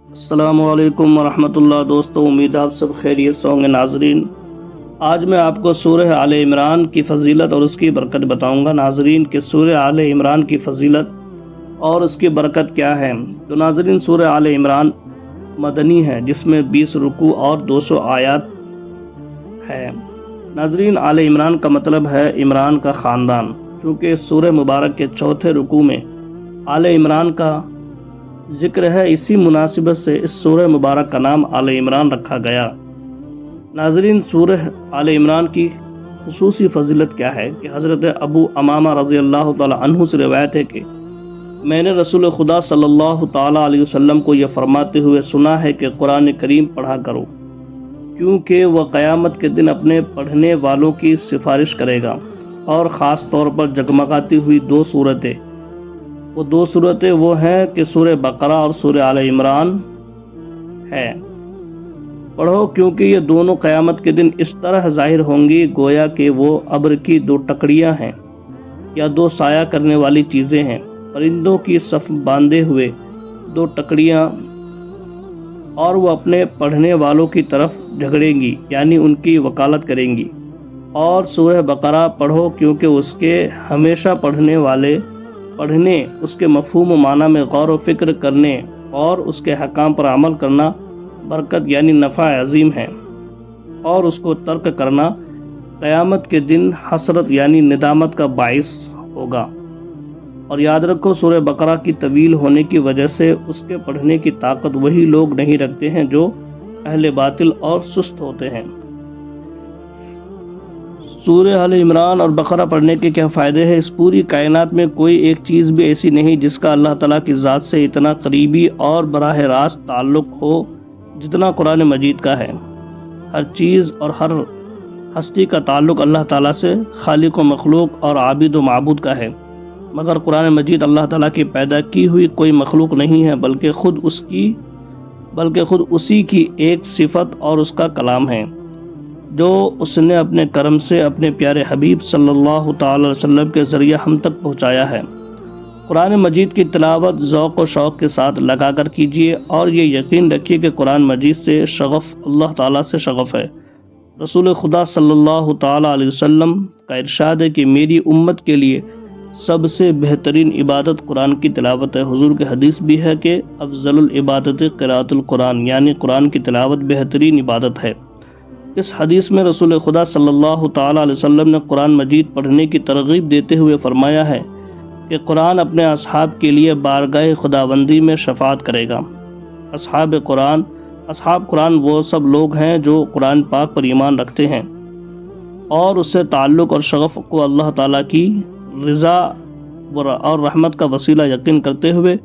السلام علیکم ورحمۃ اللہ دوستو، امید آپ سب خیریت سے ہوں گے ناظرین۔ آج میں آپ کو سورہ آل عمران کی فضیلت اور اس کی برکت بتاؤں گا ناظرین کہ سورہ آل عمران کی فضیلت اور اس کی برکت کیا ہے۔ تو ناظرین، سورہ آل عمران مدنی ہے جس میں 20 رکوع اور 200 آیات ہے۔ ناظرین، آل عمران کا مطلب ہے عمران کا خاندان، چونکہ اس سورہ مبارک کے چوتھے رکوع میں آل عمران کا ذکر ہے، اسی مناسبت سے اس سورہ مبارک کا نام آل عمران رکھا گیا۔ ناظرین، سورہ آل عمران کی خصوصی فضیلت کیا ہے کہ حضرت ابو امامہ رضی اللہ تعالی عنہ سے روایت ہے کہ میں نے رسول خدا صلی اللہ تعالی علیہ وسلم کو یہ فرماتے ہوئے سنا ہے کہ قرآن کریم پڑھا کرو، کیونکہ وہ قیامت کے دن اپنے پڑھنے والوں کی سفارش کرے گا، اور خاص طور پر جگمگاتی ہوئی دو صورتیں وہ ہیں کہ سورہ بقرہ اور سورہ آل عمران ہے۔ پڑھو کیونکہ یہ دونوں قیامت کے دن اس طرح ظاہر ہوں گی گویا کہ وہ ابر کی دو ٹکڑیاں ہیں یا دو سایہ کرنے والی چیزیں ہیں، پرندوں کی صف باندھے ہوئے دو ٹکڑیاں، اور وہ اپنے پڑھنے والوں کی طرف جھگڑیں گی، یعنی ان کی وکالت کریں گی۔ اور سورہ بقرہ پڑھو کیونکہ اس کے ہمیشہ پڑھنے اس کے مفہوم و معنی میں غور و فکر کرنے اور اس کے حکام پر عمل کرنا برکت یعنی نفع عظیم ہے، اور اس کو ترک کرنا قیامت کے دن حسرت یعنی ندامت کا باعث ہوگا۔ اور یاد رکھو، سورہ بقرہ کی طویل ہونے کی وجہ سے اس کے پڑھنے کی طاقت وہی لوگ نہیں رکھتے ہیں جو اہل باطل اور سست ہوتے ہیں۔ سورہ آل عمران اور بقرہ پڑھنے کے کیا فائدے ہیں؟ اس پوری کائنات میں کوئی ایک چیز بھی ایسی نہیں جس کا اللہ تعالیٰ کی ذات سے اتنا قریبی اور براہ راست تعلق ہو جتنا قرآن مجید کا ہے۔ ہر چیز اور ہر ہستی کا تعلق اللہ تعالیٰ سے خالق و مخلوق اور عابد و معبود کا ہے، مگر قرآن مجید اللہ تعالیٰ کی پیدا کی ہوئی کوئی مخلوق نہیں ہے، بلکہ خود اسی کی ایک صفت اور اس کا کلام ہے جو اس نے اپنے کرم سے اپنے پیارے حبیب صلی اللہ تعالی علیہ وسلم کے ذریعے ہم تک پہنچایا ہے۔ قرآن مجید کی تلاوت ذوق و شوق کے ساتھ لگا کر کیجیے، اور یہ یقین رکھیے کہ قرآن مجید سے شغف اللہ تعالیٰ سے شغف ہے۔ رسول خدا صلی اللہ تعالی علیہ وسلم کا ارشاد ہے کہ میری امت کے لیے سب سے بہترین عبادت قرآن کی تلاوت ہے۔ حضور کی حدیث بھی ہے کہ افضل العبادت قراءۃ القرآن، یعنی قرآن کی تلاوت بہترین عبادت ہے۔ اس حدیث میں رسول خدا صلی اللہ تعالی علیہ وسلم نے قرآن مجید پڑھنے کی ترغیب دیتے ہوئے فرمایا ہے کہ قرآن اپنے اصحاب کے لیے بارگاہ خداوندی میں شفاعت کرے گا۔ اصحاب قرآن وہ سب لوگ ہیں جو قرآن پاک پر ایمان رکھتے ہیں اور اس سے تعلق اور شغف کو اللہ تعالیٰ کی رضا اور رحمت کا وسیلہ یقین کرتے ہوئے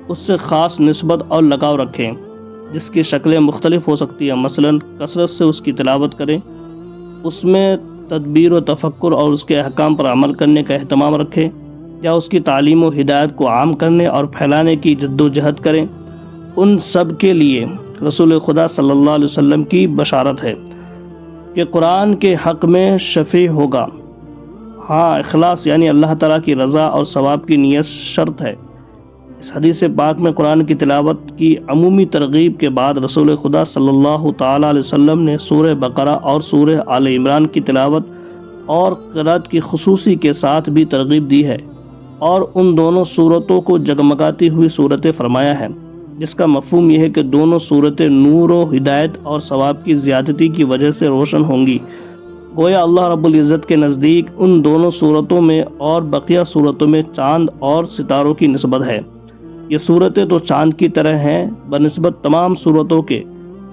اس سے خاص نسبت اور لگاؤ رکھیں، جس کی شکلیں مختلف ہو سکتی ہیں۔ مثلا کثرت سے اس کی تلاوت کریں، اس میں تدبیر و تفکر اور اس کے احکام پر عمل کرنے کا اہتمام رکھیں، یا اس کی تعلیم و ہدایت کو عام کرنے اور پھیلانے کی جد و جہد کریں۔ ان سب کے لیے رسول خدا صلی اللہ علیہ وسلم کی بشارت ہے کہ قرآن کے حق میں شفیع ہوگا۔ ہاں، اخلاص یعنی اللہ تعالیٰ کی رضا اور ثواب کی نیت شرط ہے۔ اس حدیث پاک میں قرآن کی تلاوت کی عمومی ترغیب کے بعد رسول خدا صلی اللہ تعالی علیہ وسلم نے سورہ بقرہ اور سورہ آل عمران کی تلاوت اور قرأت کی خصوصی کے ساتھ بھی ترغیب دی ہے، اور ان دونوں صورتوں کو جگمگاتی ہوئی صورتیں فرمایا ہے، جس کا مفہوم یہ ہے کہ دونوں صورتیں نور و ہدایت اور ثواب کی زیادتی کی وجہ سے روشن ہوں گی۔ گویا اللہ رب العزت کے نزدیک ان دونوں صورتوں میں اور بقیہ صورتوں میں چاند اور ستاروں کی نسبت ہے۔ یہ صورتیں تو چاند کی طرح ہیں بنسبت تمام صورتوں کے،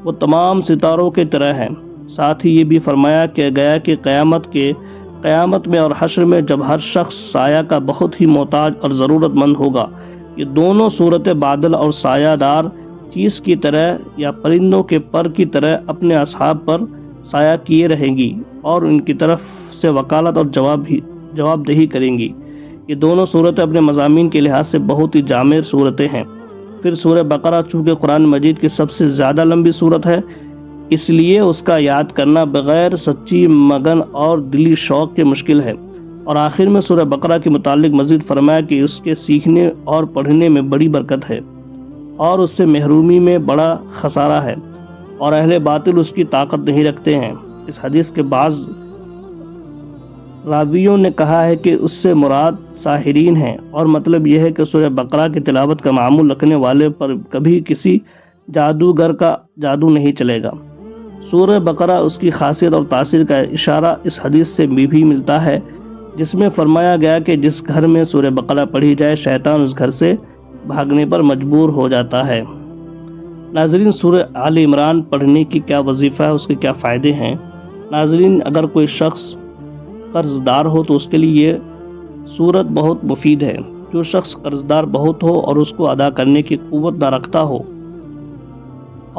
وہ تمام ستاروں کی طرح ہیں۔ ساتھ ہی یہ بھی فرمایا کہ گیا کہ قیامت میں اور حشر میں جب ہر شخص سایہ کا بہت ہی محتاج اور ضرورت مند ہوگا، یہ دونوں صورتیں بادل اور سایہ دار چیز کی طرح یا پرندوں کے پر کی طرح اپنے اصحاب پر سایہ کیے رہیں گی اور ان کی طرف سے وکالت اور جواب دہی کریں گی۔ یہ دونوں صورتیں اپنے مضامین کے لحاظ سے بہت ہی جامع صورتیں ہیں۔ پھر سورہ بقرہ چونکہ قرآن مجید کی سب سے زیادہ لمبی صورت ہے، اس لیے اس کا یاد کرنا بغیر سچی مگن اور دلی شوق کے مشکل ہے۔ اور آخر میں سورہ بقرہ کے متعلق مزید فرمایا کہ اس کے سیکھنے اور پڑھنے میں بڑی برکت ہے۔ اور اس سے محرومی میں بڑا خسارہ ہے، اور اہل باطل اس کی طاقت نہیں رکھتے ہیں۔ اس حدیث کے بعض راویوں نے کہا ہے کہ اس سے مراد ساحرین ہیں، اور مطلب یہ ہے کہ سورہ بقرہ کی تلاوت کا معمول رکھنے والے پر کبھی کسی جادوگر کا جادو نہیں چلے گا۔ سورہ بقرہ اس کی خاصیت اور تاثیر کا اشارہ اس حدیث سے بھی ملتا ہے، جس میں فرمایا گیا کہ جس گھر میں سورہ بقرہ پڑھی جائے شیطان اس گھر سے بھاگنے پر مجبور ہو جاتا ہے۔ ناظرین، سورہ آل عمران پڑھنے کی کیا وظیفہ ہے، اس کے کیا فائدے ہیں؟ ناظرین، اگر کوئی شخص قرض دار ہو تو اس کے لیے یہ سورت بہت مفید ہے۔ جو شخص قرض دار بہت ہو اور اس کو ادا کرنے کی قوت نہ رکھتا ہو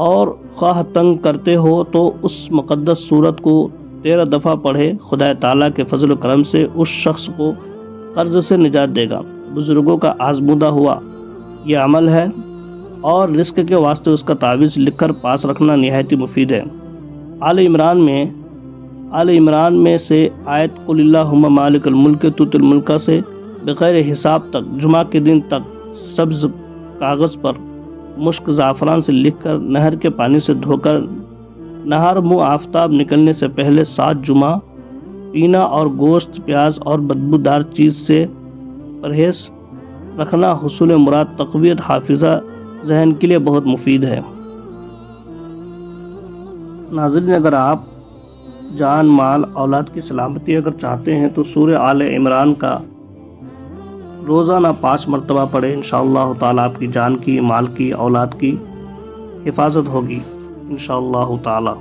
اور خواہ تنگ کرتے ہو تو اس مقدس سورت کو 13 دفعہ پڑھے، خدا تعالیٰ کے فضل و کرم سے اس شخص کو قرض سے نجات دے گا۔ بزرگوں کا آزمودہ ہوا یہ عمل ہے، اور رزق کے واسطے اس کا تعویذ لکھ کر پاس رکھنا نہایت مفید ہے۔ آل عمران میں سے آیت قل اللہم مالک الملک تؤتی الملک سے بغیر حساب تک جمعہ کے دن تک سبز کاغذ پر مشک زعفران سے لکھ کر نہر کے پانی سے دھو کر نہر منہ آفتاب نکلنے سے پہلے 7 جمعہ پینا، اور گوشت، پیاز اور بدبودار چیز سے پرہیز رکھنا حصول مراد، تقویت حافظہ ذہن کے لیے بہت مفید ہے۔ ناظرین، اگر آپ جان، مال، اولاد کی سلامتی اگر چاہتے ہیں تو سورہ آل عمران کا روزانہ 5 مرتبہ پڑھیں، انشاءاللہ تعالیٰ آپ کی جان کی، مال کی، اولاد کی حفاظت ہوگی انشاءاللہ تعالیٰ۔